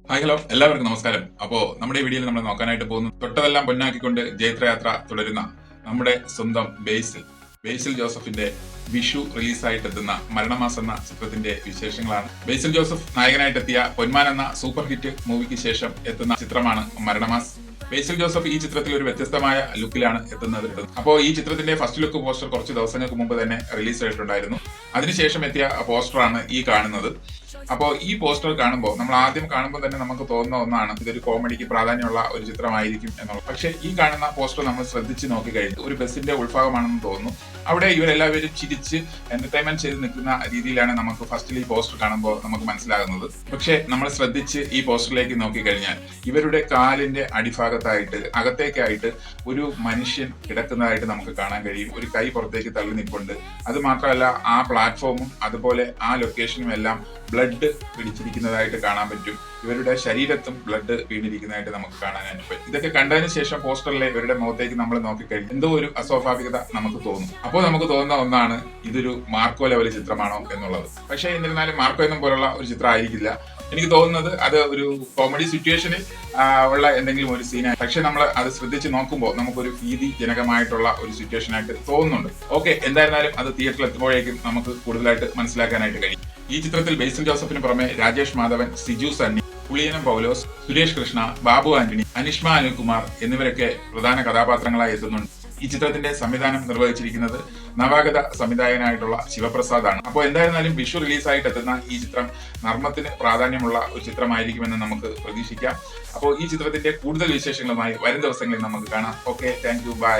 Hi hello എല്ലാവർക്കും നമസ്കാരം. നമ്മുടെ ഈ വീഡിയോയിൽ നമ്മൾ നോക്കാനായിട്ട് പോകുന്നു തൊട്ടതെല്ലാം പൊന്നാക്കിക്കൊണ്ട് ജൈത്രയാത്ര തുടരുന്ന നമ്മുടെ സ്വന്തം ബേസിൽ ജോസഫിന്റെ വിഷു റിലീസായിട്ടെത്തുന്ന മരണമാസം എന്ന ചിത്രത്തിന്റെ വിശേഷങ്ങളാണ്. ബേസിൽ ജോസഫ് നായകനായിട്ടെത്തിയ പൊന്മാൻ എന്ന സൂപ്പർ ഹിറ്റ് മൂവിക്ക് ശേഷം എത്തുന്ന ചിത്രമാണ് മരണമാസ്. ബേസിൽ ജോസഫ് ഈ ചിത്രത്തിൽ ഒരു വ്യത്യസ്തമായ ലുക്കിലാണ് എത്തുന്നത്. അപ്പോൾ ഈ ചിത്രത്തിന്റെ ഫസ്റ്റ് ലുക്ക് പോസ്റ്റർ കുറച്ച് ദിവസങ്ങൾക്ക് മുമ്പ് തന്നെ റിലീസ് ആയിട്ടുണ്ടായിരുന്നു. അതിനുശേഷം എത്തിയ പോസ്റ്ററാണ് ഈ കാണുന്നത്. അപ്പോൾ ഈ പോസ്റ്റർ കാണുമ്പോൾ നമ്മൾ ആദ്യം കാണുമ്പോൾ തന്നെ നമുക്ക് തോന്നുന്ന ഒന്നാണ് ഇതൊരു കോമഡിക്ക് പ്രാധാന്യമുള്ള ഒരു ചിത്രമായിരിക്കും എന്നുള്ളത്. പക്ഷേ ഈ കാണുന്ന പോസ്റ്റർ നമ്മൾ ശ്രദ്ധിച്ച് നോക്കിക്കഴിഞ്ഞു ഒരു ബസ്സിന്റെ ഉൾഭാഗമാണെന്ന് തോന്നുന്നു. അവിടെ ഇവരെല്ലാവരും ചിരിച്ച് എന്റർടൈൻമെന്റ് ചെയ്ത് നിൽക്കുന്ന രീതിയിലാണ് നമുക്ക് ഫസ്റ്റിൽ ഈ പോസ്റ്റർ കാണുമ്പോൾ നമുക്ക് മനസ്സിലാകുന്നത്. പക്ഷേ നമ്മൾ ശ്രദ്ധിച്ച് ഈ പോസ്റ്ററിലേക്ക് നോക്കിക്കഴിഞ്ഞാൽ ഇവരുടെ കാലിന്റെ അടിഭാഗത്തായിട്ട് അകത്തേക്കായിട്ട് ഒരു മനുഷ്യൻ കിടക്കുന്നതായിട്ട് നമുക്ക് കാണാൻ കഴിയും. ഒരു കൈ പുറത്തേക്ക് തള്ളി നിൽപ്പുണ്ട്. അത് മാത്രമല്ല ആ പ്ലാറ്റ്ഫോമും അതുപോലെ ആ ലൊക്കേഷനും എല്ലാം ബ്ലഡ് പിടിച്ചിരിക്കുന്നതായിട്ട് കാണാൻ പറ്റും. ഇവരുടെ ശരീരത്തും ബ്ലഡ് വീണിരിക്കുന്നതായിട്ട് നമുക്ക് കാണാനായിട്ട് പറ്റും. ഇതൊക്കെ കണ്ടതിന് ശേഷം പോസ്റ്ററിലെ ഇവരുടെ മുഖത്തേക്ക് നമ്മൾ നോക്കിക്കഴിഞ്ഞാൽ എന്തോ ഒരു അസ്വാഭാവികത നമുക്ക് തോന്നും. അപ്പോൾ നമുക്ക് തോന്നുന്ന ഒന്നാണ് ഇതൊരു മാർക്കോ ലെവൽ ചിത്രമാണോ എന്നുള്ളത്. പക്ഷേ എന്നിരുന്നാലും മാർക്കോ എന്നും പോലുള്ള ഒരു ചിത്രം ആയിരിക്കില്ല. എനിക്ക് തോന്നുന്നത് അത് ഒരു കോമഡി സിറ്റുവേഷനിൽ ഉള്ള എന്തെങ്കിലും ഒരു സീനായി. പക്ഷെ നമ്മൾ അത് ശ്രദ്ധിച്ച് നോക്കുമ്പോൾ നമുക്കൊരു ഭീതിജനകമായിട്ടുള്ള ഒരു സിറ്റുവേഷൻ ആയിട്ട് തോന്നുന്നുണ്ട്. ഓക്കെ, എന്തായിരുന്നാലും അത് തിയേറ്ററിൽ എത്തുമ്പോഴേക്കും നമുക്ക് കൂടുതലായിട്ട് മനസ്സിലാക്കാനായിട്ട് കഴിയും. ഈ ചിത്രത്തിൽ ബേസിൽ ജോസഫിന് പുറമെ രാജേഷ് മാധവൻ, സിജു സണ്ണി, പുളിയനം പൗലോസ്, സുരേഷ് കൃഷ്ണ, ബാബു ആന്റണി, അനിഷ്മ അനിൽകുമാർ എന്നിവരൊക്കെ പ്രധാന കഥാപാത്രങ്ങളായി എത്തുന്നുണ്ട്. ഈ ചിത്രത്തിന്റെ സംവിധാനം നിർവഹിച്ചിരിക്കുന്നത് നവാഗത സംവിധായകനായിട്ടുള്ള ശിവപ്രസാദാണ്. അപ്പോൾ എന്തായിരുന്നാലും വിഷു റിലീസായിട്ട് എത്തുന്ന ഈ ചിത്രം നർമ്മത്തിന് പ്രാധാന്യമുള്ള ഒരു ചിത്രമായിരിക്കുമെന്ന് നമുക്ക് പ്രതീക്ഷിക്കാം. അപ്പോൾ ഈ ചിത്രത്തിന്റെ കൂടുതൽ വിശേഷങ്ങളുമായി വരും ദിവസങ്ങളിൽ നമുക്ക് കാണാം. Okay, thank you, by.